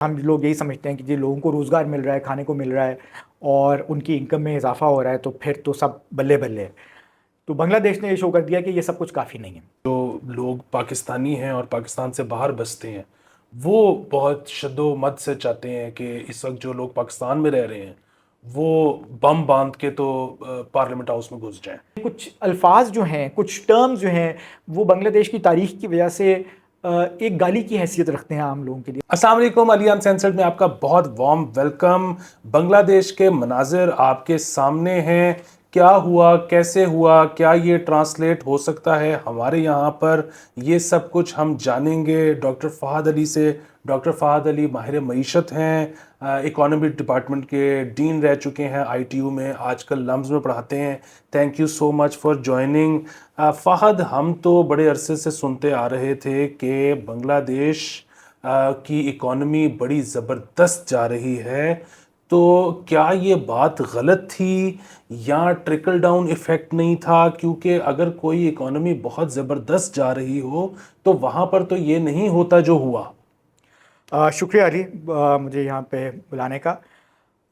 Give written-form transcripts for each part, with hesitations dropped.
हम लोग यही समझते हैं कि जी लोगों को रोज़गार मिल रहा है, खाने को मिल रहा है और उनकी इनकम में इजाफा हो रहा है, तो फिर तो सब बल्ले बल्ले है। तो बांग्लादेश ने ये शो कर दिया कि ये सब कुछ काफ़ी नहीं है। जो लोग पाकिस्तानी हैं और पाकिस्तान से बाहर बसते हैं वो बहुत शद्दोमत से चाहते हैं कि इस वक्त जो लोग पाकिस्तान में रह रहे हैं वो बम बांध के तो पार्लियामेंट हाउस में घुस जाएं। कुछ अल्फाज जो हैं, कुछ टर्म्स जो हैं, वो बांग्लादेश की तारीख की वजह से एक गाली की हैसियत रखते हैं आम लोगों के लिए। अस्सलाम वालेकुम, अली अनसेंसर्ड में आपका बहुत वार्म वेलकम। बांग्लादेश के मनाजिर आपके सामने हैं। क्या हुआ, कैसे हुआ, क्या ये ट्रांसलेट हो सकता है हमारे यहाँ पर, ये सब कुछ हम जानेंगे डॉक्टर फ़हद अली से। डॉक्टर फ़हद अली माहिर मईशत हैं, इकोनॉमी डिपार्टमेंट के डीन रह चुके हैं आईटीयू में, आजकल लम्स में पढ़ाते हैं। Thank you so much for joining. Fahd, हम तो बड़े अरसे से सुनते आ रहे थे कि बांग्लादेश की इकॉनमी बड़ी ज़बरदस्त जा रही है, तो क्या ये बात गलत थी या ट्रिकल डाउन इफ़ेक्ट नहीं था? क्योंकि अगर कोई इकॉनमी बहुत ज़बरदस्त जा रही हो तो वहाँ पर तो ये नहीं होता जो हुआ। शुक्रिया अली, मुझे यहाँ पे बुलाने का।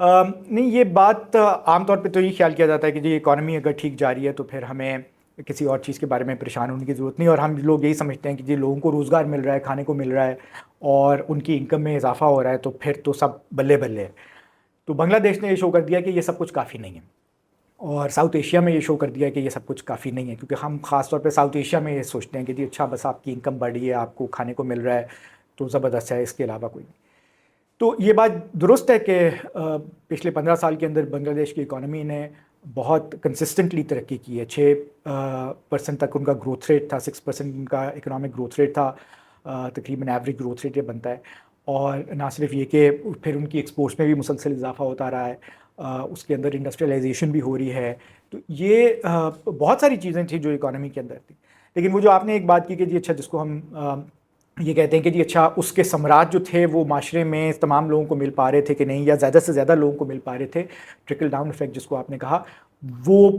नहीं, ये बात आम तौर पे तो ये ख्याल किया जाता है कि जी इकॉनमी अगर ठीक जा रही है तो फिर हमें किसी और चीज़ के बारे में परेशान होने की ज़रूरत नहीं, और हम लोग यही समझते हैं कि जी लोगों को रोज़गार मिल रहा है, खाने को मिल रहा है और उनकी इनकम में इजाफा हो रहा है, तो फिर तो सब बल्ले बल्ले है। तो बांग्लादेश ने ये शो कर दिया कि ये सब कुछ काफ़ी नहीं है, और साउथ एशिया में ये शो कर दिया कि ये सब कुछ काफ़ी नहीं है, क्योंकि हम ख़ास तौर पे साउथ एशिया में ये सोचते हैं कि जी अच्छा, बस आपकी इनकम बढ़ी है, आपको खाने को मिल रहा है तो ज़बरदस्त है, इसके अलावा कोई नहीं। तो ये बात दुरुस्त है कि पिछले 15 साल के अंदर बांग्लादेश की इकॉनमी ने बहुत कंसिस्टेंटली तरक्की की है। 6% तक उनका ग्रोथ रेट था, 6% उनका इकोनॉमिक ग्रोथ रेट था, तकरीबन एवरेज ग्रोथ रेट ये बनता है। और ना सिर्फ ये कि फिर उनकी एक्सपोर्ट्स में भी मुसलसल इजाफा होता रहा है, उसके अंदर इंडस्ट्रियलाइजेशन भी हो रही है। तो ये बहुत सारी चीज़ें थी जो इकॉनमी के अंदर थी। लेकिन वो जो आपने एक बात की कि जी अच्छा, जिसको हम ये कहते हैं कि जी अच्छा, उसके सम्राट जो थे वो माशरे में तमाम लोगों को मिल पा रहे थे कि नहीं, या ज़्यादा से ज़्यादा लोगों को मिल पा रहे थे, ट्रिकल डाउन इफेक्ट जिसको आपने कहा, वो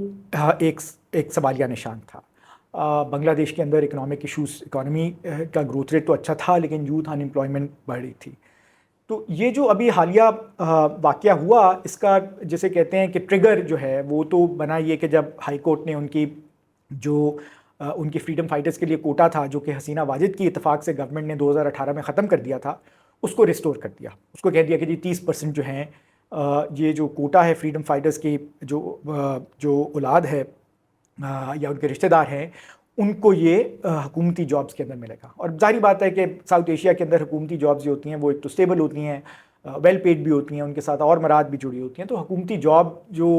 एक एक सवालिया निशान था। बांग्लादेश के अंदर इकोनॉमिक इशूज़, इकॉनमी का ग्रोथ रेट तो अच्छा था लेकिन यूथ अनएम्प्लॉयमेंट बढ़ रही थी। तो ये जो अभी हालिया वाक़या हुआ, इसका जैसे कहते हैं कि ट्रिगर जो है वो तो बना ये कि जब हाई कोर्ट ने उनकी जो उनकी फ्रीडम फाइटर्स के लिए कोटा था, जो कि हसीना वाजिद की इत्तेफाक से गवर्नमेंट ने 2018 में ख़त्म कर दिया था, उसको रिस्टोर कर दिया। उसको कह दिया कि जी 30% जो हैं, ये जो कोटा है फ्रीडम फाइटर्स की, जो औलाद है या उनके रिश्तेदार हैं, उनको ये हुकूमती जॉब्स के अंदर मिलेगा। और जाहिर बात है कि साउथ एशिया के अंदर हुकूमती जॉब्स जो होती हैं वो एक तो स्टेबल होती हैं, वेल पेड भी होती हैं, उनके साथ और मराद भी जुड़ी होती हैं। तो हुकूमती जॉब जो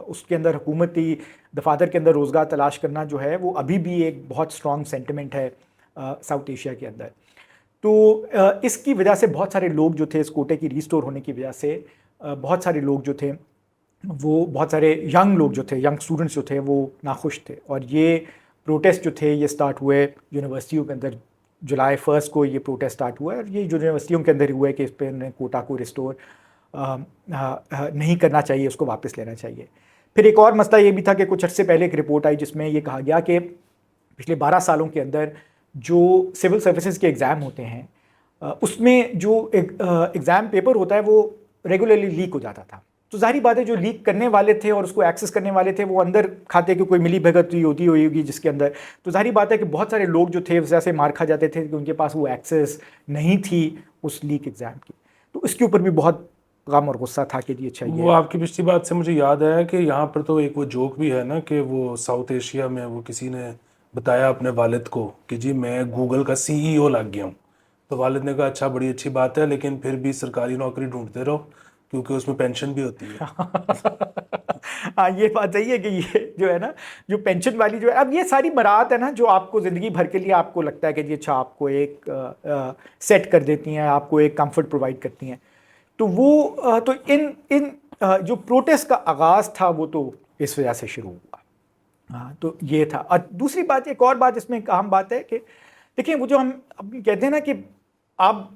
उसके अंदर हुकूमती दफातर के अंदर रोज़गार तलाश करना जो है, वो अभी भी एक बहुत स्ट्रॉन्ग सेंटिमेंट है साउथ एशिया के अंदर। तो इसकी वजह से बहुत सारे लोग जो थे, इस कोटे की रिस्टोर होने की वजह से बहुत सारे लोग जो थे, वो बहुत सारे यंग लोग जो थे, यंग स्टूडेंट्स जो थे, वो नाखुश थे। और ये प्रोटेस्ट जो थे ये स्टार्ट हुए यूनिवर्सिटियों के अंदर। जुलाई 1 को ये प्रोटेस्ट स्टार्ट हुआ है, और ये जो यूनिवर्सिटियों के अंदर ही हुआ है कि इस पर कोटा को रिस्टोर नहीं करना चाहिए, उसको वापस लेना चाहिए। फिर एक और मसला ये भी था कि कुछ अर्से पहले एक रिपोर्ट आई जिसमें ये कहा गया कि पिछले 12 सालों के अंदर जो सिविल सर्विसेज के एग्ज़ाम होते हैं, उसमें जो एग्ज़ाम पेपर होता है वो रेगुलरली लीक हो जाता था। तो ज़ाहिर बात है, जो लीक करने वाले थे और उसको एक्सेस करने वाले थे, वो अंदर खाते की कोई मिली भगत होती होगी जिसके अंदर। तो ज़ाहिर बात है कि बहुत सारे लोग जो थे उस वजह से मार खा जाते थे कि उनके पास वो एक्सेस नहीं थी उस लीक एग्ज़ाम की। तो इसके ऊपर भी बहुत गम और गुस्सा था कि जी अच्छा, वो ये आपकी पिछली बात से मुझे याद आया कि यहाँ पर तो एक वो जोक भी है ना कि वो साउथ एशिया में वो किसी ने बताया अपने वालिद को कि जी मैं गूगल का सीईओ लग गया हूँ। तो वालिद ने कहा अच्छा, बड़ी अच्छी बात है, लेकिन फिर भी सरकारी नौकरी ढूंढते रहो क्योंकि उसमें पेंशन भी होती है। हाँ, ये बात सही है कि ये जो है ना, जो पेंशन वाली जो है, अब ये सारी बरात है ना जो आपको ज़िंदगी भर के लिए आपको लगता है कि जी अच्छा, आपको एक सेट कर देती हैं, आपको एक कंफर्ट प्रोवाइड करती हैं। तो वो तो इन इन जो प्रोटेस्ट का आगाज़ था वो तो इस वजह से शुरू हुआ। हाँ, तो ये था। और दूसरी बात, एक और बात इसमें अहम बात है कि देखिए, वो जो हम अभी कहते हैं ना कि अब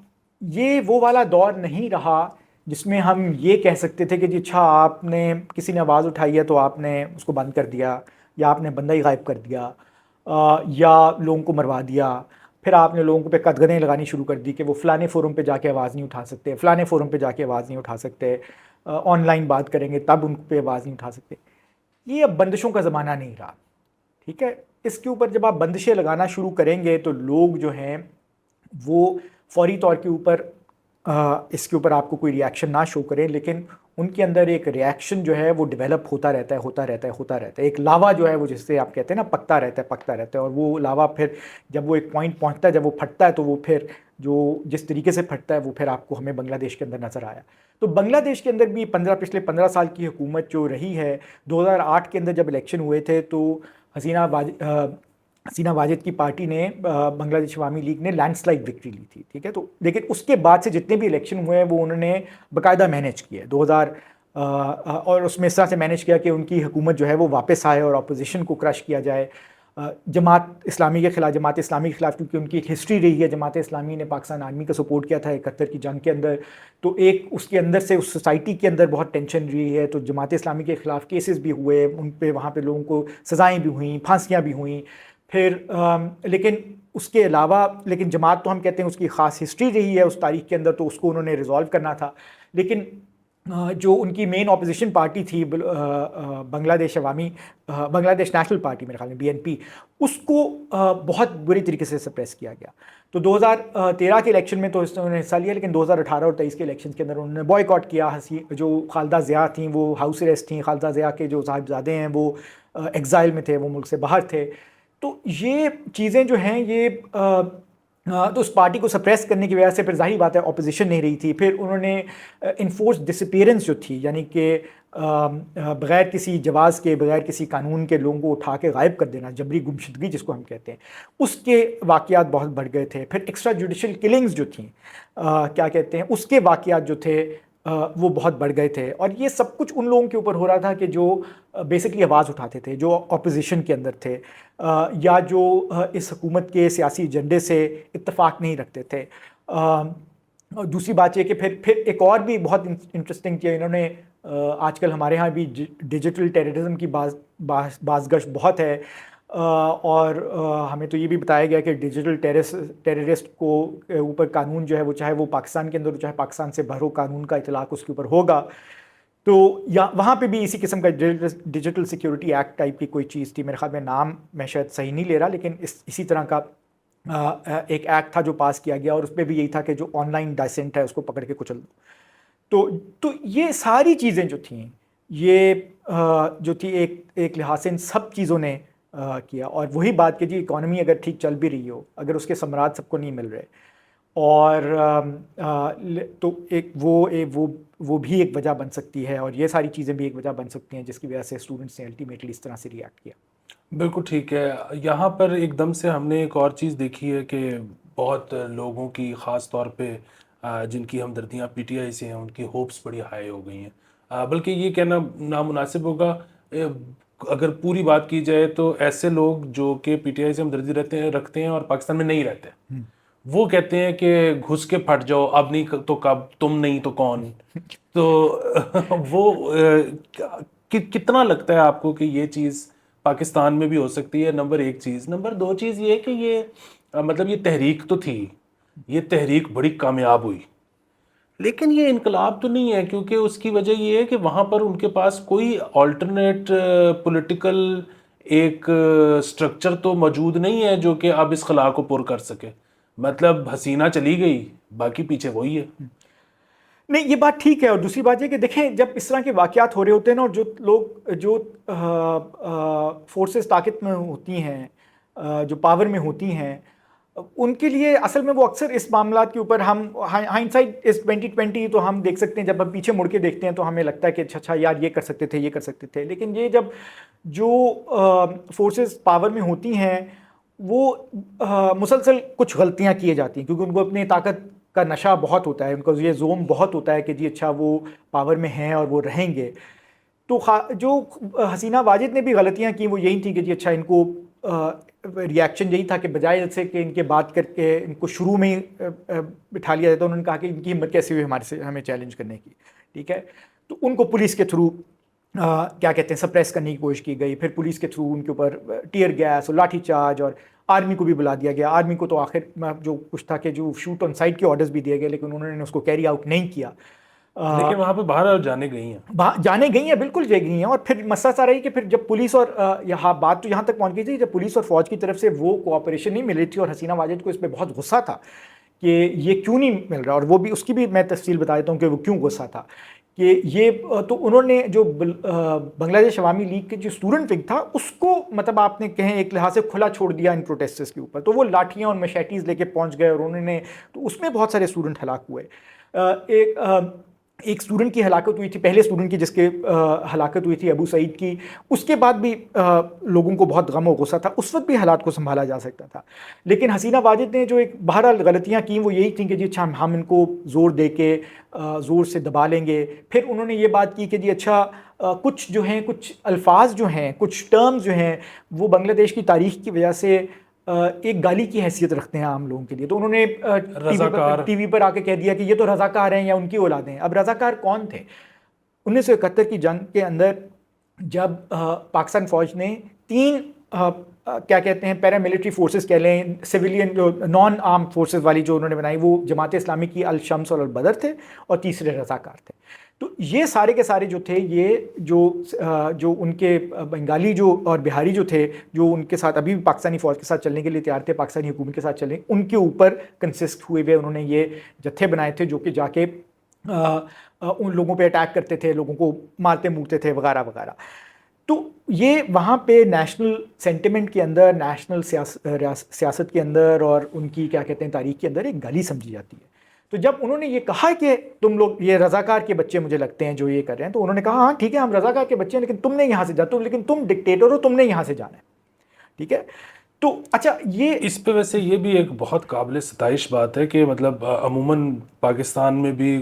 ये वो वाला दौर नहीं रहा जिसमें हम ये कह सकते थे कि जी अच्छा, आपने किसी ने आवाज़ उठाई है तो आपने उसको बंद कर दिया, या आपने बंदा ही गायब कर दिया, या लोगों को मरवा दिया। फिर आपने लोगों पे कदगनें लगानी शुरू कर दी कि वो फ़लाने फ़ोरम पे जाके आवाज़ नहीं उठा सकते, फ़लाने फ़ोरम पे जाके आवाज़ नहीं उठा सकते, ऑनलाइन बात करेंगे तब उन पे आवाज़ नहीं उठा सकते। ये अब बंदिशों का ज़माना नहीं रहा, ठीक है। इसके ऊपर जब आप बंदिशें लगाना शुरू करेंगे तो लोग जो हैं वो फौरी तौर के ऊपर इसके ऊपर आपको कोई रिएक्शन ना शो करें, लेकिन उनके अंदर एक रिएक्शन जो है वो डेवलप होता रहता है, होता रहता है, होता रहता है। एक लावा जो है वो, जिससे आप कहते हैं ना, पकता रहता है, पकता रहता है, और वो लावा फिर जब वो एक पॉइंट पहुंचता है, जब वो फटता है, तो वो फिर जो जिस तरीके से फटता है वो फिर आपको हमें बांग्लादेश के अंदर नज़र आया। तो बांग्लादेश के अंदर भी पिछले 15 साल की हुकूमत जो रही है, 2008 के अंदर जब इलेक्शन हुए थे तो हसीना हसीना वाजिद की पार्टी ने, बांग्लादेश अवामी लीग ने लैंडस्लाइड विक्ट्री ली थी, ठीक है। तो लेकिन उसके बाद से जितने भी इलेक्शन हुए हैं वो उन्होंने बाकायदा मैनेज किए 2000, और उसमें इस तरह से मैनेज किया कि उनकी हुकूमत जो है वो वापस आए और अपोजिशन को क्रश किया जाए। जमात इस्लामी के ख़िलाफ़ क्योंकि उनकी एक हिस्ट्री रही है, जमात इस्लामी ने पाकिस्तान आर्मी का सपोर्ट किया था 71 की जंग के अंदर, तो एक उसके अंदर से उस सोसाइटी के अंदर बहुत टेंशन रही है, तो जमात इस्लामी के ख़िलाफ़ केसेस भी हुए, उन पे वहाँ पे लोगों को सज़ाएँ भी हुई, फांसियाँ भी हुई। फिर लेकिन उसके अलावा, लेकिन जमात तो हम कहते हैं उसकी ख़ास हिस्ट्री रही है उस तारीख के अंदर, तो उसको उन्होंने रिजॉल्व करना था। लेकिन जो उनकी मेन ऑपोजिशन पार्टी थी, बांग्लादेश नेशनल पार्टी, मेरे ख्याल में BNP, उसको बहुत बुरी तरीके से सप्रेस किया गया। तो 2013 के इलेक्शन में तो उन्होंने हिस्सा लिया, लेकिन 2018 और 23 के इलेक्शन के अंदर उन्होंने बॉयकॉट किया। जो खालदा ज़िया थी वो हाउस अरेस्ट थी, खालदा ज़िया के जो साहिबजादे हैं वो एग्ज़ाइल में थे, वो मुल्क से बाहर थे। तो ये चीज़ें जो हैं ये तो उस पार्टी को सप्रेस करने की वजह से फिर जाहिर बात है ऑपोजिशन नहीं रही थी। फिर उन्होंने इन्फोर्स डिसअपीयरेंस जो थी, यानी कि बग़ैर किसी जवाज़ के, बग़ैर किसी कानून के लोगों को उठा के गायब कर देना, जबरी गुमशुदगी जिसको हम कहते हैं, उसके वाक़यात बहुत बढ़ गए थे। फिर एक्स्ट्रा जुडिशल किलिंग्स जो थी, क्या कहते हैं, उसके वाक़यात जो थे वो बहुत बढ़ गए थे। और ये सब कुछ उन लोगों के ऊपर हो रहा था कि जो बेसिकली आवाज़ उठाते थे, जो अपोजिशन के अंदर थे, या जो इस हुकूमत के सियासी एजेंडे से इत्तेफाक नहीं रखते थे। और दूसरी बात यह कि फिर एक और भी बहुत इंटरेस्टिंग चीज़ इन्होंने, आजकल हमारे यहाँ भी डिजिटल टेररिज्म की बाज़गश बहुत है, और हमें तो ये भी बताया गया कि डिजिटल टेररिस्ट को ऊपर कानून जो है वो, चाहे वो पाकिस्तान के अंदर हो चाहे पाकिस्तान से बाहर हो, कानून का इतलाक़ उसके ऊपर होगा। तो या वहाँ पे भी इसी किस्म का डिजिटल सिक्योरिटी एक्ट टाइप की कोई चीज़ थी, मेरे ख्याल में नाम मैं शायद सही नहीं ले रहा, लेकिन इसी तरह का एक एक्ट था जो पास किया गया, और उस पर भी यही था कि जो ऑनलाइन डाइसेंट है उसको पकड़ के कुचल दो। तो ये सारी चीज़ें जो थी, ये जो थी एक लिहाज से इन सब चीज़ों ने किया। और वही बात कि जी इकॉनमी अगर ठीक चल भी रही हो, अगर उसके समरात सबको नहीं मिल रहे, और तो वो भी एक वजह बन सकती है, और ये सारी चीज़ें भी एक वजह बन सकती हैं जिसकी वजह से स्टूडेंट्स ने अल्टीमेटली इस तरह से रिएक्ट किया। बिल्कुल ठीक है। यहाँ पर एकदम से हमने एक और चीज़ देखी है कि बहुत लोगों की, ख़ास तौर पे जिनकी हमदर्दियाँ PTI से हैं, उनकी होप्स बड़ी हाई हो गई हैं। बल्कि ये कहना नामुनासिब होगा, अगर पूरी बात की जाए तो ऐसे लोग जो कि PTI से हमदर्दी रखते हैं और पाकिस्तान में नहीं रहते, वो कहते हैं कि घुस के फट जाओ, अब नहीं तो कब, तुम नहीं तो कौन। तो वो कितना लगता है आपको कि ये चीज़ पाकिस्तान में भी हो सकती है? नंबर एक चीज़। नंबर दो चीज़ ये कि ये मतलब ये तहरीक तो थी, ये तहरीक बड़ी कामयाब हुई, लेकिन ये इनकलाब तो नहीं है, क्योंकि उसकी वजह ये है कि वहाँ पर उनके पास कोई अल्टरनेट पॉलिटिकल एक स्ट्रक्चर तो मौजूद नहीं है जो कि अब इस खला को पुर कर सके। मतलब हसीना चली गई, बाकी पीछे वही है। नहीं, ये बात ठीक है। और दूसरी बात ये कि देखें, जब इस तरह के वाक़यात हो रहे होते हैं ना, और जो लोग, जो फोर्सेस ताकत में होती हैं, जो पावर में होती हैं, उनके लिए असल में वो अक्सर इस मामलात के ऊपर, हम हाइंडसाइट इस 2020 तो हम देख सकते हैं, जब हम पीछे मुड़ के देखते हैं तो हमें लगता है कि अच्छा यार ये कर सकते थे, ये कर सकते थे। लेकिन ये जब जो फोर्सेस पावर में होती हैं वो मुसलसल कुछ गलतियाँ किए जाती हैं, क्योंकि उनको अपनी ताकत का नशा बहुत होता है, उनको ये जोम बहुत होता है कि जी अच्छा वो पावर में हैं और वो रहेंगे। तो जो हसीना वाजिद ने भी गलतियां की वो यही थी कि जी अच्छा इनको रिएक्शन यही था कि बजाय से कि इनके बात करके इनको शुरू में ही बिठा लिया जाता, उन्होंने कहा कि इनकी हिम्मत कैसे हुई हमें चैलेंज करने की, ठीक है। तो उनको पुलिस के थ्रू क्या कहते हैं सप्रेस करने की कोशिश की गई, फिर पुलिस के थ्रू उनके ऊपर टीयर गैस और लाठी चार्ज, और आर्मी को भी बुला दिया गया। आर्मी को तो आखिर जो कुछ था कि जो शूट ऑन साइट के ऑर्डर्स भी दिए गए, लेकिन उन्होंने उसको कैरी आउट नहीं किया। लेकिन वहां पे बाहर जाने गई हैं। जाने गई हैं, बिल्कुल जा गई हैं। और फिर मसला सा रही कि फिर जब पुलिस और यहाँ बात तो यहाँ तक पहुँच गई थी, जब पुलिस और फौज की तरफ से वो कोऑपरेशन नहीं मिल रही थी, और हसीना वाजिद को इस पर बहुत गुस्सा था कि ये क्यों नहीं मिल रहा। और वो भी, उसकी भी मैं तफसील बता देता हूँ कि वो क्यों गुस्सा था। कि ये तो उन्होंने जो बांग्लादेश अवामी लीग के जो स्टूडेंट विंग था उसको, मतलब आपने कहें एक लिहाज से खुला छोड़ दिया इन प्रोटेस्टर्स के ऊपर। तो वो लाठियाँ और मशैटीज़ लेके पहुँच गए, और उन्होंने, तो उसमें बहुत सारे स्टूडेंट हलाक हुए। एक स्टूडेंट की हलाकत हुई थी, पहले स्टूडेंट की जिसके हलाकत हुई थी अबू सईद की। उसके बाद भी लोगों को बहुत गम और गुस्सा था, उस वक्त भी हालात को संभाला जा सकता था। लेकिन हसीना वाजिद ने जो एक बहरहाल गलतियां की वो यही थी कि जी अच्छा हम इनको ज़ोर दे के ज़ोर से दबा लेंगे। फिर उन्होंने ये बात की कि जी अच्छा कुछ जो हैं, कुछ अल्फाज जो हैं, कुछ टर्म्स जो हैं, वो बांग्लादेश की तारीख की वजह से एक गाली की हैसियत रखते हैं आम लोगों के लिए। तो उन्होंने टीवी पर आके कह दिया कि ये तो रज़ाकार हैं या उनकी औलादें हैं। अब रज़ाकार कौन थे? 1971 की जंग के अंदर जब पाकिस्तान फौज ने 3 क्या कहते हैं पैरामिलिट्री फोर्सेस कह लें, सिविलियन जो नॉन आर्म फोर्सेस वाली जो उन्होंने बनाई, वो जमात इस्लामी की अल शम्स और अल बदर थे, और तीसरे रज़ाकार थे। तो ये सारे के सारे जो थे, ये जो उनके बंगाली जो और बिहारी जो थे, जो उनके साथ अभी भी पाकिस्तानी फ़ौज के साथ चलने के लिए तैयार थे, पाकिस्तानी हुकूमत के साथ चलने, उनके ऊपर कंसिस्ट हुए हुए उन्होंने ये जत्थे बनाए थे, जो कि जाके उन लोगों पे अटैक करते थे, लोगों को मारते मूरते थे वगैरह वगैरह। तो ये वहाँ पे नेशनल सेंटिमेंट के अंदर, नेशनल सियासत के अंदर, और उनकी क्या कहते हैं तारीख के अंदर एक गाली समझी जाती है। तो जब उन्होंने ये कहा कि तुम लोग ये रज़ाकार के बच्चे मुझे लगते हैं जो ये कर रहे हैं, तो उन्होंने कहा हाँ ठीक है हम रज़ाकार के बच्चे हैं, लेकिन तुमने यहाँ से लेकिन तुम डिक्टेटर हो, तुमने यहाँ से जाना है, ठीक है। तो अच्छा, ये इस पे वैसे ये भी एक बहुत काबिल सताइश बात है कि मतलब अमूमन पाकिस्तान में भी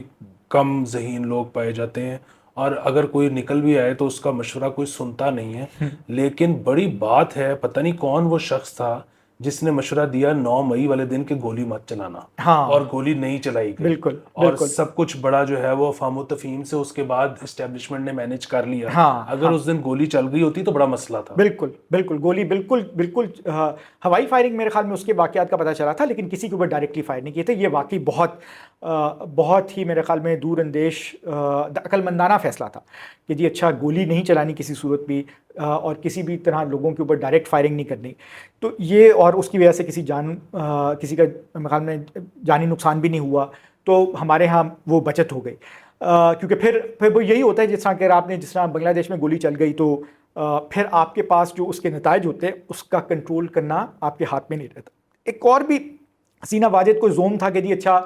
कम ज़हीन लोग पाए जाते हैं, और अगर कोई निकल भी आए तो उसका मशवरा कोई सुनता नहीं है। लेकिन बड़ी बात है, पता नहीं कौन वो शख्स था जिसने मशवरा दिया 9 मई वाले दिन के गोली मत चलाना। हाँ, और गोली नहीं चलाई गई। बिल्कुल और बिल्कुल। सब कुछ बड़ा जो है वो फामो तफहीम से उसके बाद इस्टेब्लिशमेंट ने मैनेज कर लिया। हाँ, अगर हाँ, उस दिन गोली चल गई होती तो बड़ा मसला था। बिल्कुल बिल्कुल, गोली बिल्कुल बिल्कुल हवाई फायरिंग मेरे ख्याल में उसके वाक़यात का पता चला था, लेकिन किसी के ऊपर डायरेक्टली फायर नहीं किए थे। ये वाकई बहुत ही मेरे ख्याल में दूरअंदेश अक्लमंदाना फैसला था कि जी अच्छा गोली नहीं चलानी किसी सूरत भी, और किसी भी तरह लोगों के ऊपर डायरेक्ट फायरिंग नहीं करनी। तो ये, और उसकी वजह से किसी का मेरे ख्याल में जानी नुकसान भी नहीं हुआ, तो हमारे यहाँ वो बचत हो गई। क्योंकि फिर वो यही होता है, जिस तरह बांग्लादेश में गोली चल गई, तो फिर आपके पास जो उसके नताइज होते हैं उसका कंट्रोल करना आपके हाथ में नहीं रहता। एक और भी हसीना वाजिद को जोम था कि जी अच्छा,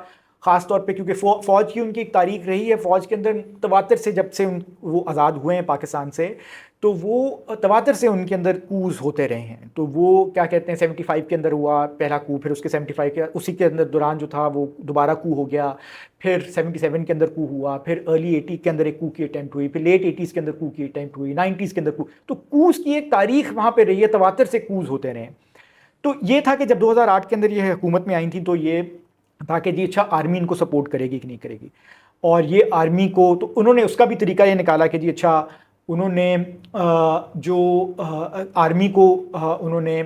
ख़ास तौर पे क्योंकि फ़ौज की उनकी एक तारीख रही है, फ़ौज के अंदर तवातर से जब से वो आज़ाद हुए हैं पाकिस्तान से, तो वो तवातर से उनके अंदर कूज़ होते रहे हैं। तो वो क्या कहते हैं 75 के अंदर हुआ पहला कू, फिर उसके 75 के उसी के अंदर दौरान जो था वो दोबारा कू हो गया, फिर 77 के अंदर कू हुआ, फिर अर्ली 80 के अंदर एक कू की अटैम्प्ट हुई, फिर लेट 80s के अंदर कू की अटैम्प्ट हुई, 90s के अंदर कू। तो कूज़ की एक तारीख वहाँ पर रही है, तवातर से कूज़ होते रहे। तो ये था कि जब 2008 के अंदर ये हुकूमत में आई थी, तो ये था कि जी अच्छा आर्मी इनको सपोर्ट करेगी कि नहीं करेगी। और ये आर्मी को, तो उन्होंने उसका भी तरीका ये निकाला कि जी अच्छा उन्होंने आर्मी को उन्होंने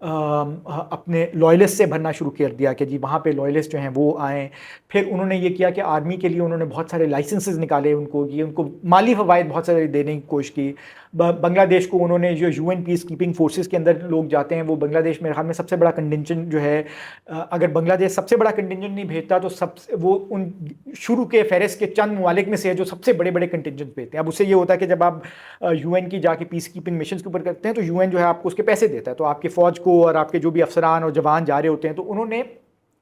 अपने लॉयलिस्ट से भरना शुरू कर दिया कि जी वहाँ पे लॉयलिस्ट जो हैं वो आएँ। फिर उन्होंने ये किया कि आर्मी के लिए उन्होंने बहुत सारे लाइसेंसेस निकाले, उनको माली फ़वाइद बहुत सारे देने की कोशिश की। बांग्लादेश को उन्होंने, जो यूएन पीस कीपिंग फोर्सेस के अंदर लोग जाते हैं, वो बांग्लादेश मेरे ख्याल में सबसे बड़ा कंटिंजेंट जो है, अगर बांग्लादेश सबसे बड़ा कंटिंजेंट नहीं भेजता तो वो उन शुरू के फहरिस्त के चंद ममालिक में से है जो सबसे बड़े बड़े कंटिंजेंट भेजते हैं। अब उससे ये होता है कि जब आप यूएन की जाके पीस कीपिंग मिशन के ऊपर करते हैं, तो यूएन जो है आपको उसके पैसे देता है, तो आपके फ़ौज को और आपके जो भी अफसरान और जवान जा रहे होते हैं, तो उन्होंने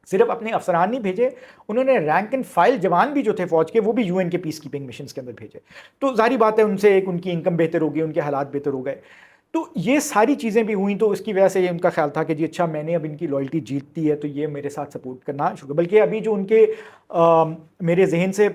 सिर्फ अपने अफसरान नहीं भेजे, उन्होंने रैंक एंड फाइल जवान भी जो थे फौज के, वो भी यूएन के पीस कीपिंग मिशन के अंदर भेजे। तो जाहिर बात है उनसे एक उनकी इनकम बेहतर हो गई, उनके हालात बेहतर हो गए। तो ये सारी चीज़ें भी हुई, तो इसकी वजह से ये उनका ख्याल था कि जी अच्छा मैंने अब इनकी लॉयल्टी जीतती है, तो ये मेरे साथ सपोर्ट करना शुरू। बल्कि अभी जो उनके मेरे जहन से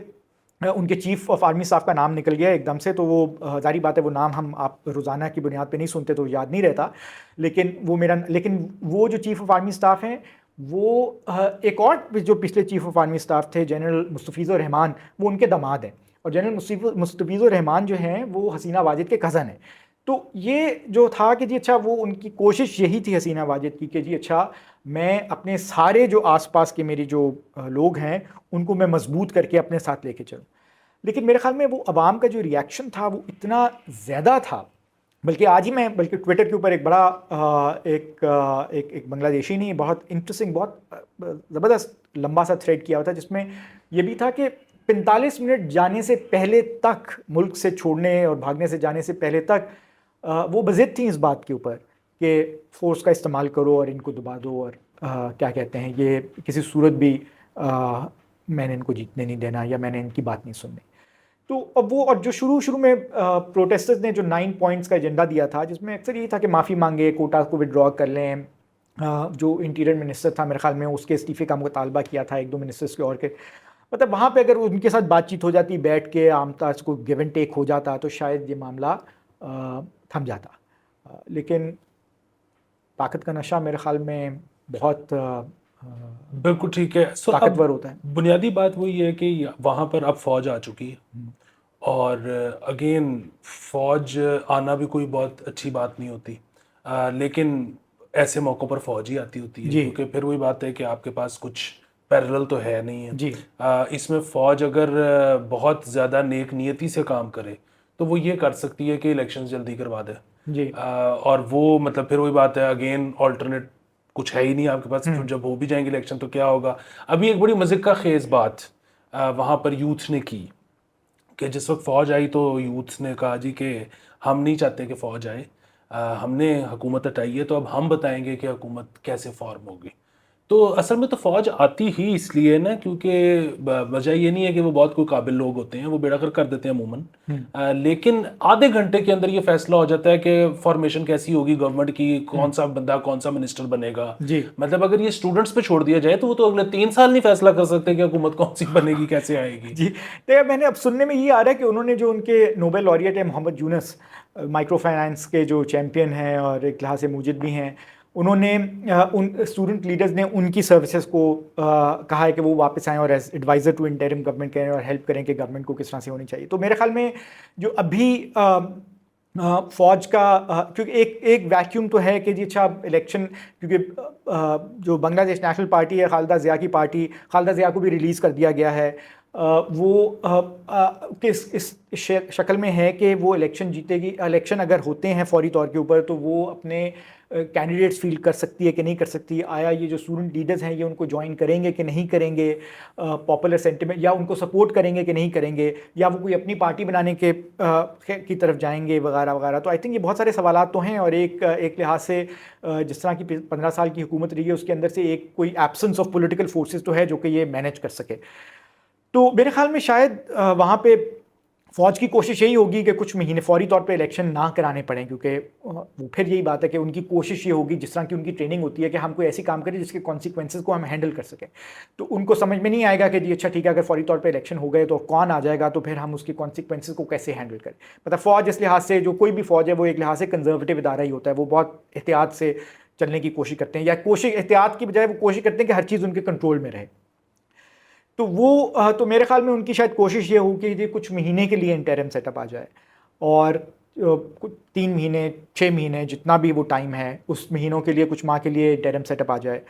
उनके चीफ़ ऑफ आर्मी स्टाफ का नाम निकल गया एकदम से, तो वो जारी बात है वो नाम हम आप रोज़ाना की बुनियाद पे नहीं सुनते तो याद नहीं रहता, लेकिन वो जो चीफ़ ऑफ आर्मी स्टाफ हैं, वो एक और जो पिछले चीफ़ ऑफ आर्मी स्टाफ थे जनरल मुस्तफ़ीज़ुर रहमान, वो उनके दामाद हैं। और जनरल मुस्तफ़ीज़ुर रहमान जो हैं वो हसीना वाजिद के कज़न हैं। तो ये जो था कि जी अच्छा वो उनकी कोशिश यही थी हसीना वाजिद की कि जी अच्छा मैं अपने सारे जो आसपास के मेरी जो लोग हैं उनको मैं मजबूत करके अपने साथ लेके चलूँ। लेकिन मेरे ख्याल में वो अवाम का जो रिएक्शन था वो इतना ज़्यादा था, बल्कि आज ही मैं बल्कि ट्विटर के ऊपर एक बड़ा एक बांग्लादेशी ने बहुत इंटरेस्टिंग बहुत ज़बरदस्त लंबा सा थ्रेड किया हुआ था जिसमें ये भी था कि 45 मिनट जाने से पहले तक, मुल्क से छोड़ने और भागने से जाने से पहले तक वो बज़िद थी इस बात के ऊपर कि फ़ोर्स का इस्तेमाल करो और इनको दबा दो और क्या कहते हैं ये किसी सूरत भी मैंने इनको जीतने नहीं देना या मैंने इनकी बात नहीं सुननी। तो अब वो और जो शुरू में प्रोटेस्टर्स ने जो 9 पॉइंट्स का एजेंडा दिया था जिसमें अक्सर यही था कि माफ़ी मांगे, कोटा को विड्रॉ कर लें, जो इंटीरियर मिनिस्टर था मेरे ख्याल में उसके इस्तीफे का मुतालबा किया था, 1-2 मिनिस्टर्स के और के, मतलब वहाँ पे अगर उनके साथ बातचीत हो जाती बैठ के आमताज को गिव एंड टेक हो जाता तो शायद ये मामला थम जाता। लेकिन ताकत का नशा मेरे ख्याल में बहुत बिल्कुल ठीक है। सो अब ताकतवर होता है। बुनियादी बात वही है कि वहाँ पर अब फौज आ चुकी है और अगेन फौज आना भी कोई बहुत अच्छी बात नहीं होती, लेकिन ऐसे मौक़ों पर फौज ही आती होती है जी क्योंकि फिर वही बात है कि आपके पास कुछ पैरेलल तो है नहीं है। जी इसमें फौज अगर बहुत ज़्यादा नेक नियति से काम करे तो वो ये कर सकती है कि इलेक्शंस जल्दी करवा दे। जी और वो मतलब फिर वही बात है, अगेन ऑल्टरनेट कुछ है ही नहीं आपके पास, तो जब हो भी जाएंगे इलेक्शन तो क्या होगा। अभी एक बड़ी मज़े का खेज बात वहाँ पर यूथ ने की कि जिस वक्त फ़ौज आई तो यूथ ने कहा जी कि हम नहीं चाहते कि फ़ौज आए, हमने हुकूमत हटाई है तो अब हम बताएंगे कि हुकूमत कैसे फॉर्म होगी। तो असल में तो फ़ौज आती ही इसलिए है ना क्योंकि वजह ये नहीं है कि वो बहुत कोई काबिल लोग होते हैं, वो बेड़ा कर देते हैं अमूमन। लेकिन आधे घंटे के अंदर ये फैसला हो जाता है कि फॉर्मेशन कैसी होगी गवर्नमेंट की, कौन सा बंदा कौन सा मिनिस्टर बनेगा। जी मतलब अगर ये स्टूडेंट्स पे छोड़ दिया जाए तो वो तो अगले 3 साल नहीं फैसला कर सकते कि हुकूमत कौन सी बनेगी कैसे आएगी। जी। तो मैंने अब सुनने में ये आ रहा है कि उन्होंने जो उनके नोबेल लॉरियट है मोहम्मद यूनुस, माइक्रो फाइनेंस के जो चैंपियन हैं और एक लिहाज से मुजिद भी हैं, उन्होंने उन स्टूडेंट लीडर्स ने उनकी सर्विसेज को कहा है कि वो वापस आएँ और as advisor to interim government करें और हेल्प करें कि गवर्नमेंट को किस तरह से होनी चाहिए। तो मेरे ख्याल में जो अभी फ़ौज का क्योंकि एक एक वैक्यूम तो है कि जी अच्छा इलेक्शन, क्योंकि जो बांग्लादेश नेशनल पार्टी है खालिदा ज़िया की पार्टी, खालिदा ज़िया को भी रिलीज़ कर दिया गया है। वो किस इस शक्ल में है कि वो इलेक्शन जीतेगी। इलेक्शन अगर होते हैं फौरी तौर के ऊपर तो वो अपने कैंडिडेट्स फील्ड कर सकती है कि नहीं कर सकती, आया ये जो स्टूडेंट लीडर्स हैं ये उनको ज्वाइन करेंगे कि नहीं करेंगे, पॉपुलर सेंटिमेंट या उनको सपोर्ट करेंगे कि नहीं करेंगे, या वो कोई अपनी पार्टी बनाने के की तरफ जाएंगे वगैरह वगैरह। तो आई थिंक ये बहुत सारे सवालात तो हैं और एक लिहाज से जिस तरह की 15 साल की हुकूमत रही है उसके अंदर से एक कोई एब्सेंस ऑफ पॉलिटिकल फोर्सेस तो है जो कि ये मैनेज कर सके। तो मेरे ख्याल में शायद वहाँ पे फ़ौज की कोशिश यही होगी कि कुछ महीने फौरी तौर पे इलेक्शन ना कराने पड़ें, क्योंकि वो फिर यही बात है कि उनकी कोशिश ये होगी जिस तरह की उनकी ट्रेनिंग होती है कि हम कोई ऐसी काम करें जिसके कॉन्सिक्वेंसेस को हम हैंडल कर सकें। तो उनको समझ में नहीं आएगा कि जी अच्छा ठीक है अगर फौरी तौर पे इलेक्शन हो गए तो कौन आ जाएगा, तो फिर हम उसके कॉन्सिक्वेंसेस को कैसे हैंडल करें। मतलब फ़ौज इस लिहाज से, जो कोई भी फ़ौज है वो एक लिहाज से कंजर्वेटिव इदारा ही होता है, वो बहुत एहतियात से चलने की कोशिश करते हैं, या कोशिश एहतियात की बजाय वो कोशिश करते हैं कि हर चीज़ उनके कंट्रोल में रहे। तो वो तो मेरे ख्याल में उनकी शायद कोशिश ये होगी कि कुछ महीने के लिए इंटरिम सेटअप आ जाए और कुछ 3 महीने 6 महीने जितना भी वो टाइम है उस महीनों के लिए, कुछ माह के लिए इंटरिम सेटअप आ जाए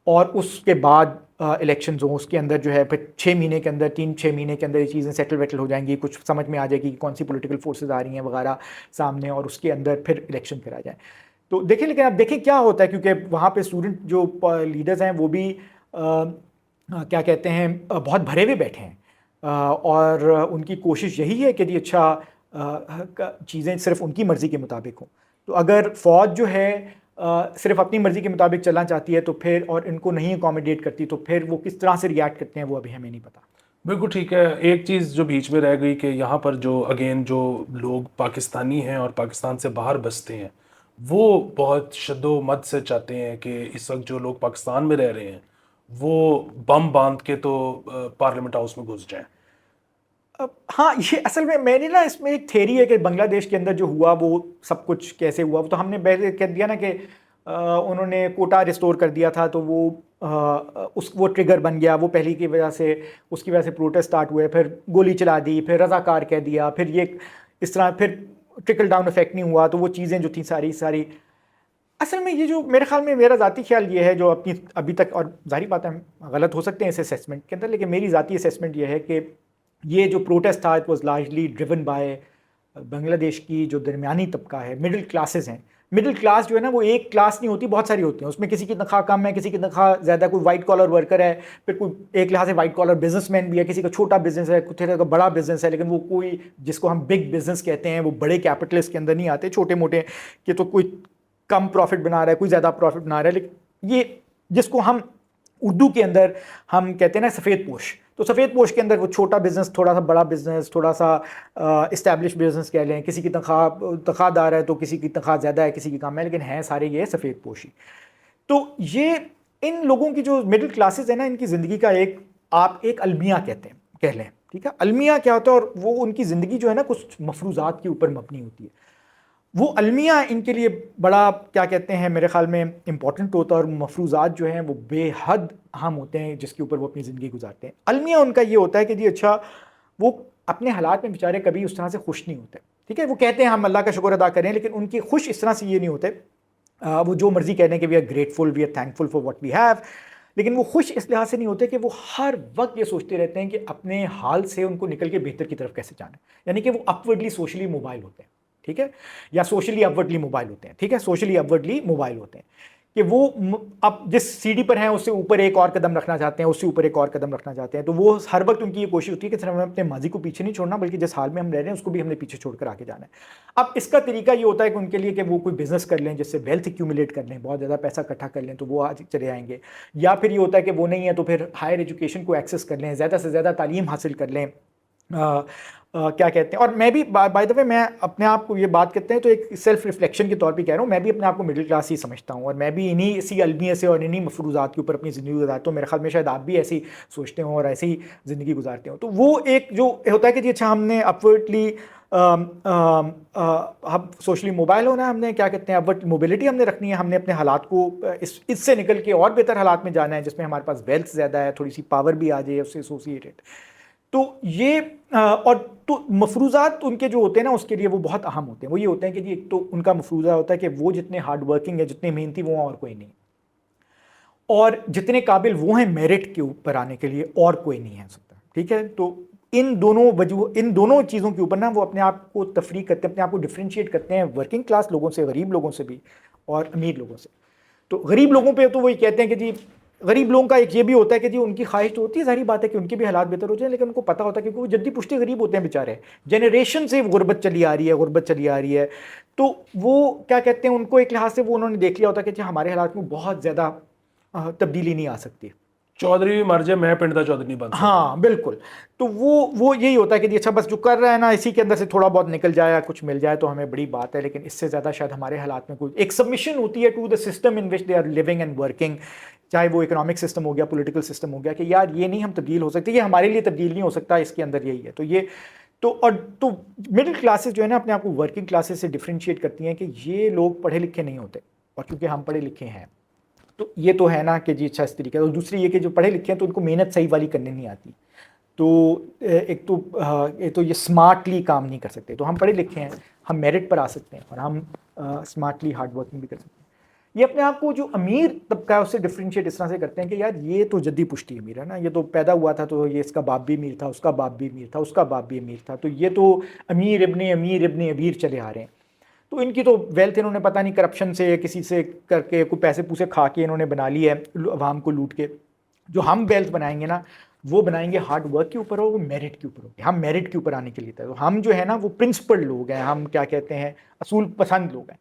और उसके बाद इलेक्शन हो, उसके अंदर जो है फिर 6 महीने के अंदर 3-6 महीने के अंदर ये चीज़ें सेटल वेटल हो जाएंगी, कुछ समझ में आ जाएगी कि कौन सी पॉलिटिकल फोर्सेज आ रही हैं वगैरह सामने, और उसके अंदर फिर इलेक्शन करा जाए। तो देखें, लेकिन अब देखें क्या होता है, क्योंकि वहाँ पे स्टूडेंट जो लीडर्स हैं वो भी क्या कहते हैं बहुत भरे हुए बैठे हैं और उनकी कोशिश यही है कि जी अच्छा चीज़ें सिर्फ उनकी मर्ज़ी के मुताबिक हों। तो अगर फ़ौज जो है सिर्फ अपनी मर्ज़ी के मुताबिक चलना चाहती है तो फिर, और इनको नहीं अकोमोडेट करती, तो फिर वो किस तरह से रिएक्ट करते हैं वो अभी हमें नहीं पता। बिल्कुल ठीक है। एक चीज़ जो बीच में रह गई कि यहाँ पर जो अगेन जो लोग पाकिस्तानी हैं और पाकिस्तान से बाहर बसते हैं वो बहुत शद्दोमद से चाहते हैं कि इस वक्त जो लोग पाकिस्तान में रह रहे हैं वो बम बांध के तो पार्लियामेंट हाउस में घुस जाएं। हाँ, ये असल में मैंने ना इसमें एक थ्योरी है कि बांग्लादेश के अंदर जो हुआ वो सब कुछ कैसे हुआ, वो तो हमने पहले कह दिया ना कि उन्होंने कोटा रिस्टोर कर दिया था, तो वो ट्रिगर बन गया, वो पहली की वजह से, उसकी वजह से प्रोटेस्ट स्टार्ट हुए, फिर गोली चला दी, फिर रजाकार कह दिया, फिर ये इस तरह, फिर ट्रिकल डाउन इफेक्ट नहीं हुआ, तो वो चीज़ें जो थी सारी सारी, असल में ये जो मेरे ख्याल में, मेरा ज़ाती ख्याल ये है जो अपनी अभी तक, और जाहिर बात है गलत हो सकते हैं इस असेसमेंट के अंदर, लेकिन मेरी ज़ाती असेसमेंट ये है कि ये जो प्रोटेस्ट था, it was largely driven by Bangladesh की जो दरमियानी तबका है, मिडिल क्लासेस हैं। मिडिल क्लास जो है ना, वो एक क्लास नहीं होती, बहुत सारी होती हैं, उसमें किसी की तनख्वाह कम है, किसी की तनख्वाह ज़्यादा, कोई वाइट कॉलर वर्कर है, फिर कोई एक लिहाज से वाइट कॉलर बिजनेसमैन भी है, किसी का छोटा बिजनेस है, किसी का बड़ा बिजनेस है, लेकिन वो कोई, जिसको हम बिग बिजनेस कहते हैं, वो बड़े कैपिटलिस्ट के अंदर नहीं आते, छोटे मोटे कि तो कोई कम प्रॉफिट बना रहा है, कोई ज़्यादा प्रॉफिट बना रहा है, लेकिन ये जिसको हम उर्दू के अंदर हम कहते हैं ना सफ़ेद पोश, तो सफ़ेद पोश के अंदर वो छोटा बिजनेस, थोड़ा सा बड़ा बिजनेस, थोड़ा सा इस्टेब्लिश बिजनेस कह लें, किसी की तनख्वाहदार है तो किसी की तनख्वाह ज़्यादा है, किसी की कम है, लेकिन हैं सारे ये सफ़ेद पोशी। तो ये इन लोगों की जो मिडिल क्लासेस है ना, इनकी ज़िंदगी का आप एक अलमिया कहते हैं, कह लें, ठीक है। अलमिया क्या होता है, और वो उनकी ज़िंदगी जो है ना कुछ मफरूज़ात के ऊपर मबनी होती है। वो अलमिया इनके लिए बड़ा क्या कहते हैं, मेरे ख्याल में इम्पॉर्टेंट होता है, और मफरूज़ात जो हैं वो बेहद अहम होते हैं जिसके ऊपर वो अपनी ज़िंदगी गुजारते हैं। अलमिया उनका ये होता है कि जी अच्छा, वो अपने हालात में बेचारे कभी उस तरह से खुश नहीं होते, ठीक है। वो कहते हैं हम अल्लाह का शुक्र अदा करें, लेकिन उनकी खुश इस तरह से ये नहीं होते, वो जो मर्जी कहने के we are grateful, we are thankful for what we have, लेकिन वो खुश इस लिहाज से नहीं होते कि वो हर वक्त ये सोचते रहते हैं कि अपने हाल से उनको निकल के बेहतर की तरफ कैसे जाना है, यानी कि वो अपवर्डली सोशली मोबाइल होते हैं, ठीक है, या सोशली अपवर्डली मोबाइल होते हैं, ठीक है, सोशली अपवर्डली मोबाइल होते हैं, कि वो अब जिस सीढ़ी पर हैं उससे ऊपर एक और कदम रखना चाहते हैं, उससे ऊपर एक और कदम रखना चाहते हैं। तो वो हर वक्त उनकी ये कोशिश होती है कि सिर्फ हमें अपने माजी को पीछे नहीं छोड़ना, बल्कि जिस हाल में हम रह रहे हैं उसको भी हमने पीछे छोड़कर आगे जाना है। अब इसका तरीका ये होता है कि उनके लिए कि वो कोई बिजनेस कर लें जिससे वेल्थ एक्यूमुलेट कर लें, बहुत ज़्यादा पैसा इकट्ठा कर लें, तो वो आज चले आएंगे, या फिर ये होता है कि वो नहीं है तो फिर हायर एजुकेशन को एक्सेस कर लें, ज़्यादा से ज़्यादा तालीम हासिल कर लें। क्या कहते हैं, और मैं भी बाय द वे, मैं अपने आप को ये बात करते हैं तो एक सेल्फ रिफ्लेक्शन के तौर पे कह रहा हूँ, मैं भी अपने आप को मिडिल क्लास ही समझता हूँ, और मैं भी इन्हीं इसी अलमिया से और इन्हीं मफरूज़ात के ऊपर अपनी ज़िंदगी गुजारता हूँ। मेरे ख्याल में शायद आप भी ऐसी सोचते हो और ऐसे ही ज़िंदगी गुजारते हो। तो वो एक जो होता है कि जी अच्छा, हमने अपवर्डली हम सोशली मोबाइल होना है, हमने क्या कहते हैं अपवर्ड मोबिलिटी हमने रखनी है, हमने अपने हालात को इससे निकल के और बेहतर हालात में जाना है, जिसमें हमारे पास वेल्थ ज़्यादा है, थोड़ी सी पावर भी आ जाए उससे एसोसिएटेड। तो ये और तो मफरूज़ात उनके जो होते हैं ना, उसके लिए वो बहुत अहम होते हैं। वो ये होते हैं कि जी एक तो उनका मफरूज़ा होता है कि वो जितने हार्ड वर्किंग है, जितने मेहनती, वो और कोई नहीं, और जितने काबिल वो हैं मेरिट के ऊपर आने के लिए, और कोई नहीं है सकता, ठीक है। तो इन दोनों चीज़ों के ऊपर ना वो अपने आप को तफरीक करते हैं, अपने आप को डिफ्रेंशिएट करते हैं वर्किंग क्लास लोगों से, गरीब लोगों से भी, और अमीर लोगों से। तो गरीब लोगों पे तो वही कहते हैं कि जी गरीब लोगों का एक ये भी होता है कि जी उनकी ख्वाहिश तो होती है, सारी बात है कि उनके भी हालात बेहतर हो जाए, लेकिन उनको पता होता है, क्योंकि वो जद्दी पुश्ती गरीब होते हैं बेचारे, जनरेशन से गुर्बत चली आ रही है, गुर्बत चली आ रही है। तो वो क्या कहते हैं, उनको एक लिहाज से वो उन्होंने देख लिया होता है कि जी हमारे हालात में बहुत ज़्यादा तब्दीली नहीं आ सकती, चौधरी भी मर जाए, मैं पिंड का चौधरी नहीं बन सकता। हाँ बिल्कुल। तो वो यही होता है कि जी अच्छा, बस जो कर रहा है ना, इसी के अंदर से थोड़ा बहुत निकल जाए या कुछ मिल जाए तो हमें बड़ी बात है, लेकिन इससे ज़्यादा शायद हमारे हालात में कोई एक सबमिशन होती है to the system in which they are living and working, चाहे वो इकोनॉमिक सिस्टम हो गया, पॉलिटिकल सिस्टम हो गया, कि यार ये नहीं हम तब्दील हो सकते, ये हमारे लिए तब्दील नहीं हो सकता, इसके अंदर यही है। तो ये तो मिडिल क्लासेस जो है ना, अपने आप को वर्किंग क्लासेस से डिफ्रेंशिएट करती हैं कि ये लोग पढ़े लिखे नहीं होते, और क्योंकि हम पढ़े लिखे हैं तो ये तो है ना कि जी अच्छा इस तरीके। और दूसरी ये कि जो पढ़े लिखे हैं तो उनको मेहनत सही वाली करनी नहीं आती, तो एक तो ये स्मार्टली काम नहीं कर सकते। तो हम पढ़े लिखे हैं, हम मेरिट पर आ सकते हैं, और हम स्मार्टली हार्ड वर्किंग भी कर सकते हैं। ये अपने आप को जो अमीर तबका है उससे डिफ्रेंशिएट इस तरह से करते हैं कि यार ये तो जद्दी पुश्ती अमीर है ना, ये तो पैदा हुआ था तो ये इसका बाप भी अमीर था, उसका बाप भी अमीर था, उसका बाप भी अमीर था, तो ये तो अमीर इब्ने अमीर चले आ रहे हैं। तो इनकी तो वेल्थ इन्होंने पता नहीं करप्शन से किसी से करके कोई पैसे पूसे खा के इन्होंने बना ली है, अवाम को लूट के। जो हम वेल्थ बनाएंगे ना, वो बनाएंगे हार्ड वर्क के ऊपर, और वो मेरिट के ऊपर होगी। हम मेरिट के ऊपर आने के लिए तो हम जो है ना वो प्रिंसिपल लोग हैं, हम क्या कहते हैं असूल पसंद लोग हैं।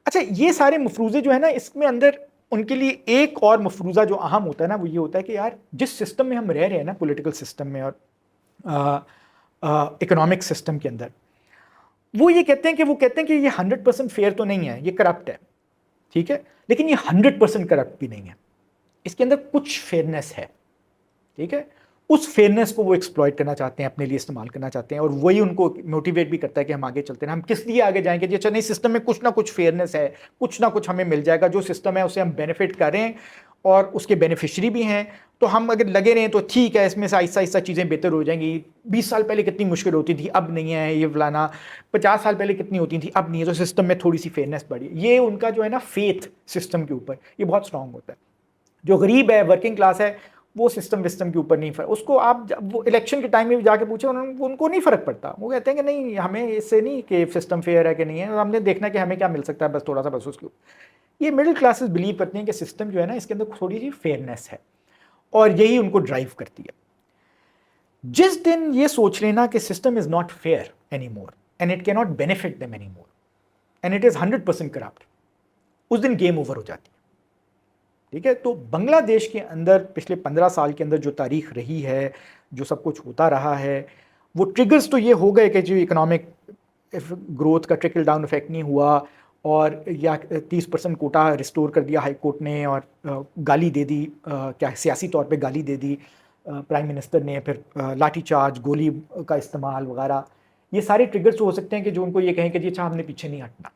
अच्छा, ये सारे मफरूज़े जो है ना, इसमें अंदर उनके लिए एक और मफरूज़ा जो अहम होता है ना, वो ये होता है कि यार जिस सिस्टम में हम रह रहे हैं ना, पॉलिटिकल सिस्टम में और इकोनॉमिक सिस्टम के अंदर, वो ये कहते हैं कि ये 100% फेयर तो नहीं है, ये करप्ट है, ठीक है, लेकिन ये 100% करप्ट भी नहीं है, इसके अंदर कुछ फेयरनेस है, ठीक है, उस फेयरनेस को वो एक्सप्लॉइट करना चाहते हैं, अपने लिए इस्तेमाल करना चाहते हैं, और वही उनको मोटिवेट भी करता है कि हम आगे चलते हैं। हम किस लिए आगे जाएंगे जी, अच्छा नहीं, सिस्टम में कुछ ना कुछ फेयरनेस है, कुछ ना कुछ हमें मिल जाएगा, जो सिस्टम है उसे हम बेनिफिट करें और उसके बेनिफिशरी भी हैं, तो हम अगर लगे रहें तो ठीक है, इसमें से आहिस्ता आहिस्ता चीज़ें बेहतर हो जाएंगी। 20 साल पहले कितनी मुश्किल होती थी, अब नहीं है, ये फलाना 50 साल पहले कितनी होती थी, अब नहीं है, तो सिस्टम में थोड़ी सी फेयरनेस बढ़ी। ये उनका जो है ना फेथ सिस्टम के ऊपर, ये बहुत स्ट्रांग होता है। जो गरीब है, वर्किंग क्लास है, वो सिस्टम विस्टम के ऊपर नहीं फर्क, उसको आप वो इलेक्शन के टाइम में भी जाके पूछे, उनको नहीं फ़र्क पड़ता। वो कहते हैं कि नहीं, हमें इससे नहीं कि सिस्टम फेयर है कि नहीं है, हमने देखना है कि हमें क्या मिल सकता है, बस थोड़ा सा, बस उसके ऊपर। ये मिडिल क्लासेस बिलीव करते हैं कि सिस्टम जो है ना, इसके अंदर थोड़ी सी फेयरनेस है, और यही उनको ड्राइव करती है। जिस दिन ये सोच लेना कि system is not fair any more and it can not benefit them any more and it is 100% corrupt, उस दिन गेम ओवर हो जाती है। ठीक है, तो बांग्लादेश के अंदर पिछले 15 साल के अंदर जो तारीख रही है, जो सब कुछ होता रहा है, वो ट्रिगर्स तो ये हो गए कि जो इकोनॉमिक ग्रोथ का ट्रिकल डाउन इफेक्ट नहीं हुआ, और या 30% कोटा रिस्टोर कर दिया हाई कोर्ट ने, और गाली दे दी, क्या सियासी तौर पे गाली दे दी प्राइम मिनिस्टर ने, फिर लाठीचार्ज, गोली का इस्तेमाल वगैरह। ये सारे ट्रिगर्स हो सकते हैं कि जो उनको ये कहें कि जी अच्छा, हमने पीछे नहीं हटना।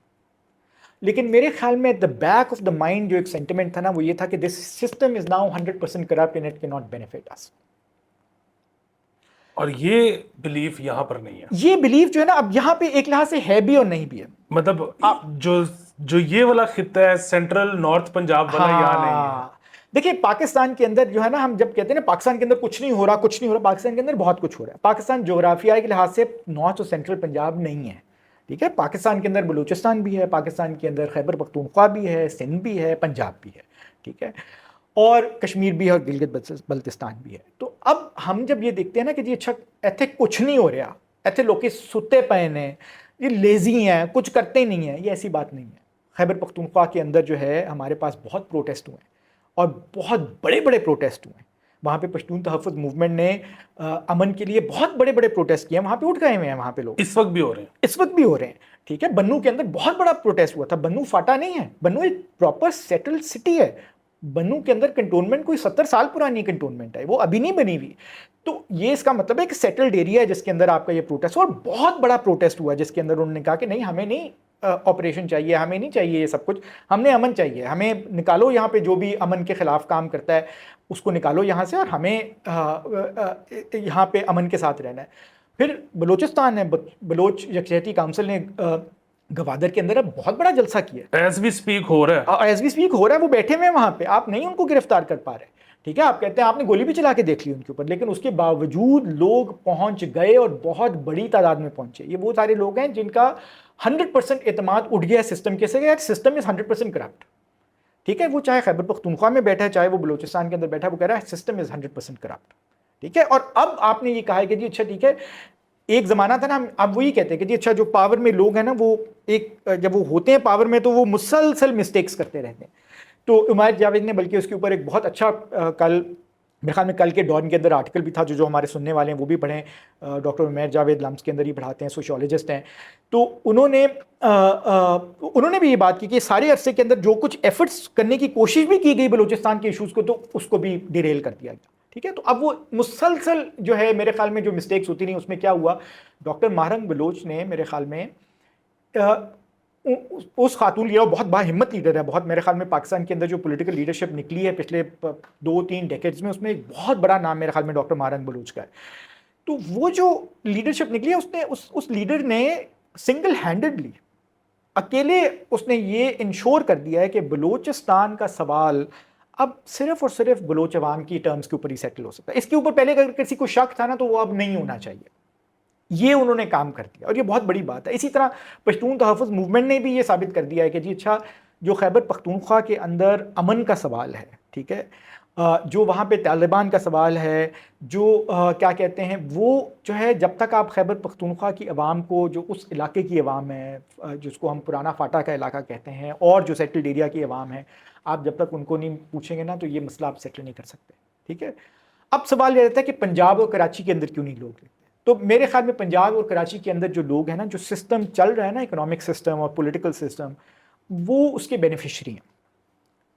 लेकिन मेरे ख्याल में the back of the mind जो एक सेंटिमेंट था ना, वो ये था कि this system is now 100% corrupt and it can not benefit अस। और ये बिलीफ यहाँ पर नहीं है। ये बिलीफ जो है ना, अब यहाँ पे एक लिहाज से है भी और नहीं भी है। मतलब आप जो जो ये वाला खित्ता है, सेंट्रल नॉर्थ पंजाब वाला, यहाँ नहीं है। देखिए, पाकिस्तान के अंदर जो है ना, हम जब कहते हैं ना पाकिस्तान के अंदर कुछ नहीं हो रहा, कुछ नहीं हो रहा, पाकिस्तान के अंदर बहुत कुछ हो रहा है। पाकिस्तान जोग्राफिया के लिहाज से नॉर्थ और सेंट्रल पंजाब नहीं है। ठीक है, पाकिस्तान के अंदर बलूचिस्तान भी है, पाकिस्तान के अंदर खैबर पख्तूनख्वा भी है, सिंध भी है, पंजाब भी है, ठीक है, और कश्मीर भी है, और गिलगित बल्तिस्तान भी है। तो अब हम जब ये देखते हैं ना कि जी अच्छा, इतने कुछ नहीं हो रहा, इतने लोग सुते पे ने, ये लेजी हैं, कुछ करते नहीं हैं, ये ऐसी बात नहीं है। खैबर पख्तूनख्वा के अंदर जो है हमारे पास बहुत प्रोटेस्ट हुए हैं, और बहुत बड़े बड़े प्रोटेस्ट हुए हैं। वहाँ पे पश्तून तहफ़्फ़ुज़ मूवमेंट ने अमन के लिए बहुत बड़े बड़े प्रोटेस्ट किए हैं, वहाँ पे उठ गए हुए हैं, वहाँ पे लोग इस वक्त भी हो रहे हैं, इस वक्त भी हो रहे हैं। ठीक है, बन्नू के अंदर बहुत बड़ा प्रोटेस्ट हुआ था। बन्नू फाटा नहीं है, बन्नू एक प्रॉपर सेटल्ड सिटी है। बन्नू के अंदर कंटोनमेंट कोई 70 साल पुरानी कंटोनमेंट है, वो अभी नहीं बनी हुई। तो ये इसका मतलब है कि सेटल्ड एरिया है जिसके अंदर आपका ये प्रोटेस्ट, और बहुत बड़ा प्रोटेस्ट हुआ जिसके अंदर उन्होंने कहा कि नहीं, हमें नहीं ऑपरेशन चाहिए, हमें नहीं चाहिए ये सब कुछ, हमने अमन चाहिए, हमें निकालो यहाँ पे, जो भी अमन के खिलाफ काम करता है उसको निकालो यहाँ से, और हमें यहाँ पे अमन के साथ रहना है। फिर बलूचिस्तान है, बलोच यकजहती काउंसिल ने गवादर के अंदर अब बहुत बड़ा जलसा किया, एज वी स्पीक हो रहा है, एज वी स्पीक हो रहा है। वो बैठे हुए हैं वहाँ पे, आप नहीं उनको गिरफ्तार कर पा रहे। ठीक है, आप कहते हैं आपने गोली भी चला के देख ली उनके ऊपर, लेकिन उसके बावजूद लोग पहुंच गए, और बहुत बड़ी तादाद में पहुंचे। ये वो सारे लोग हैं जिनका 100% एतमाद उठ गया सिस्टम के से, यार सिस्टम इज 100% करप्ट। ठीक है, वो चाहे खैबर पख्तूनख्वा में बैठा है, चाहे वो बलूचिस्तान के अंदर बैठा है, वो कह रहा है सिस्टम इज 100% करप्ट। ठीक है, और अब आपने ये कहा है कि जी अच्छा ठीक है, एक जमाना था ना, हम अब वही कहते हैं कि जी अच्छा, जो पावर में लोग हैं ना, वो एक जब वो होते हैं पावर में तो वो मुसलसल मिस्टेक्स करते रहते हैं। तो उमैर जावेद ने बल्कि उसके ऊपर एक बहुत अच्छा कल, मेरे ख्याल में कल के डॉन के अंदर आर्टिकल भी था, जो हमारे सुनने वाले हैं वो भी पढ़ें। डॉक्टर उमैर जावेद लम्स के अंदर ही पढ़ाते हैं, सोशियोलॉजिस्ट हैं। तो उन्होंने भी ये बात की कि सारे अरसे के अंदर जो कुछ एफर्ट्स करने की कोशिश भी की गई बलूचिस्तान के इशूज़ को, तो उसको भी डिरेल कर दिया गया। ठीक है, तो अब वो मुसलसल जो है, मेरे ख्याल में जो मिस्टेक्स होती नहीं, उसमें क्या हुआ, डॉक्टर माहरंग बलोच ने मेरे ख्याल में उस खातून लिया, बहुत बाहिम्मत लीडर है, बहुत, मेरे ख्याल में पाकिस्तान के अंदर जो पॉलिटिकल लीडरशिप निकली है पिछले 2-3 डेकेड्स में, उसमें एक बहुत बड़ा नाम मेरे ख्याल में डॉक्टर माहरंग बलोच का है। तो वो जो लीडरशिप निकली है, उसने उस लीडर ने सिंगल हैंडेडली, अकेले उसने ये इंश्योर कर दिया है कि बलूचिस्तान का सवाल अब सिर्फ और सिर्फ बलोच अवाम की टर्म्स के ऊपर ही सेटल हो सकता है। इसके ऊपर पहले अगर किसी को शक था ना, तो वो अब नहीं होना चाहिए। ये उन्होंने काम कर दिया, और ये बहुत बड़ी बात है। इसी तरह पश्तून तहफ़्फ़ुज़ मूवमेंट ने भी ये साबित कर दिया है कि जी अच्छा, जो खैबर पख्तूनख्वा के अंदर अमन का सवाल है, ठीक है, जो वहाँ पे तालिबान का सवाल है, जो क्या कहते हैं, वो जो है, जब तक आप खैबर पख्तूनख्वा की आवाम को, जो उस इलाके की आवाम है, जिसको हम पुराना फाटा का इलाका कहते हैं, और जो सेटल्ड एरिया की आवाम है, आप जब तक उनको नहीं पूछेंगे ना, तो ये मसला आप सेटल नहीं कर सकते। ठीक है, अब सवाल ये रहता है कि पंजाब और कराची के अंदर क्यों नहीं लोग रहते। तो मेरे ख्याल में पंजाब और कराची के अंदर जो लोग हैं ना, जो सिस्टम चल रहा है ना, इकोनॉमिक सिस्टम और पॉलिटिकल सिस्टम, वो उसके बेनिफिशरी हैं।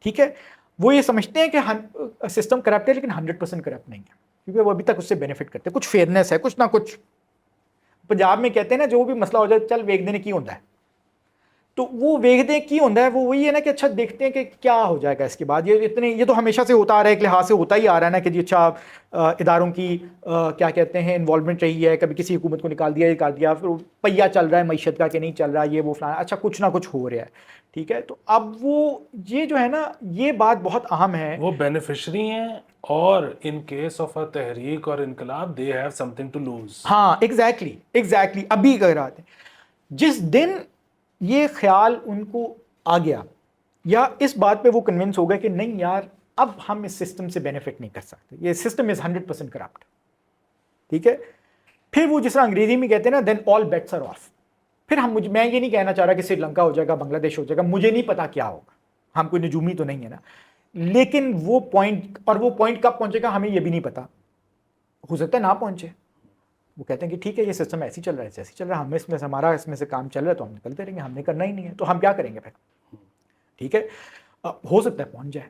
ठीक है, वो ये समझते हैं कि सिस्टम करप्ट है, लेकिन 100% करप्ट नहीं है। क्योंकि वो अभी तक उससे बेनिफिट करते हैं। कुछ फेयरनेस है, कुछ ना कुछ। पंजाब में कहते हैं ना, जो भी मसला हो जाए चल वेख देने की होता है, तो वो वेखते की होता है, वो वही है ना कि अच्छा देखते हैं कि क्या हो जाएगा इसके बाद। ये तो हमेशा से होता आ रहा है, एक लिहाज से होता ही आ रहा है ना कि जी अच्छा इदारों की क्या कहते हैं इन्वॉल्वमेंट रही है, कभी किसी हुकूमत को निकाल दिया, फिर वो पहिया चल रहा है मईशत का कि नहीं चल रहा, ये वो फलाना, अच्छा कुछ ना कुछ हो रहा है, ठीक है। तो अब वो ये जो है ना, ये बात बहुत अहम है। वो बेनिफिशरी हैं, और इन केस ऑफ अ तहरीक और इनकलाब they have something to lose. हाँ एग्जैक्टली अभी कह रहा था, जिस दिन ये ख्याल उनको आ गया या इस बात पे वो कन्विंस हो गए कि नहीं यार, अब हम इस सिस्टम से बेनिफिट नहीं कर सकते, ये सिस्टम इज 100% करप्ट, ठीक है, फिर वो जिस तरह अंग्रेजी में कहते हैं ना, then all bets are off. फिर मैं ये नहीं कहना चाह रहा कि श्रीलंका हो जाएगा, बांग्लादेश हो जाएगा, मुझे नहीं पता क्या होगा, हम कोई नजूमी तो नहीं है ना, लेकिन वो पॉइंट, और वो पॉइंट कब पहुंचेगा हमें ये भी नहीं पता, हो सकता है ना पहुंचे। वो कहते हैं कि ठीक है ये सिस्टम ऐसे ही चल रहा है, ऐसे ही चल रहा है, हमें इसमें से हमारा इसमें से काम चल रहा है तो हम निकलते रहेंगे, हमने करना ही नहीं है तो हम क्या करेंगे फिर, ठीक है। हो सकता है पहुंच जाए,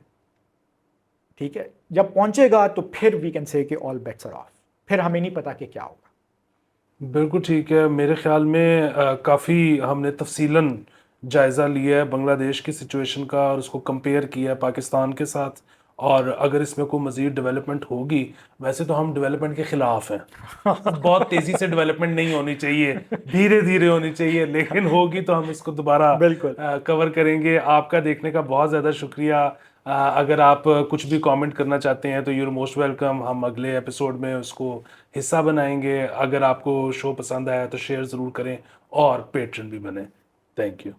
ठीक है, जब पहुंचेगा तो फिर वी कैन से कि ऑल बेट्स आर ऑफ, फिर हमें नहीं पता कि क्या होगा। बिल्कुल ठीक है। मेरे ख्याल में काफ़ी हमने तफसीलन जायज़ा लिया है बांग्लादेश की सिचुएशन का, और उसको कंपेयर किया है पाकिस्तान के साथ। और अगर इसमें कोई मज़ीद डेवलपमेंट होगी, वैसे तो हम डेवलपमेंट के ख़िलाफ़ हैं, बहुत तेज़ी से डेवलपमेंट नहीं होनी चाहिए, धीरे धीरे होनी चाहिए, लेकिन होगी तो हम इसको दोबारा बिल्कुल। कवर करेंगे। आपका देखने का बहुत ज़्यादा शुक्रिया। अगर आप कुछ भी कमेंट करना चाहते हैं तो यूर मोस्ट वेलकम, हम अगले एपिसोड में उसको हिस्सा बनाएंगे। अगर आपको शो पसंद आया तो शेयर ज़रूर करें और पेट्रन भी बने। Thank you.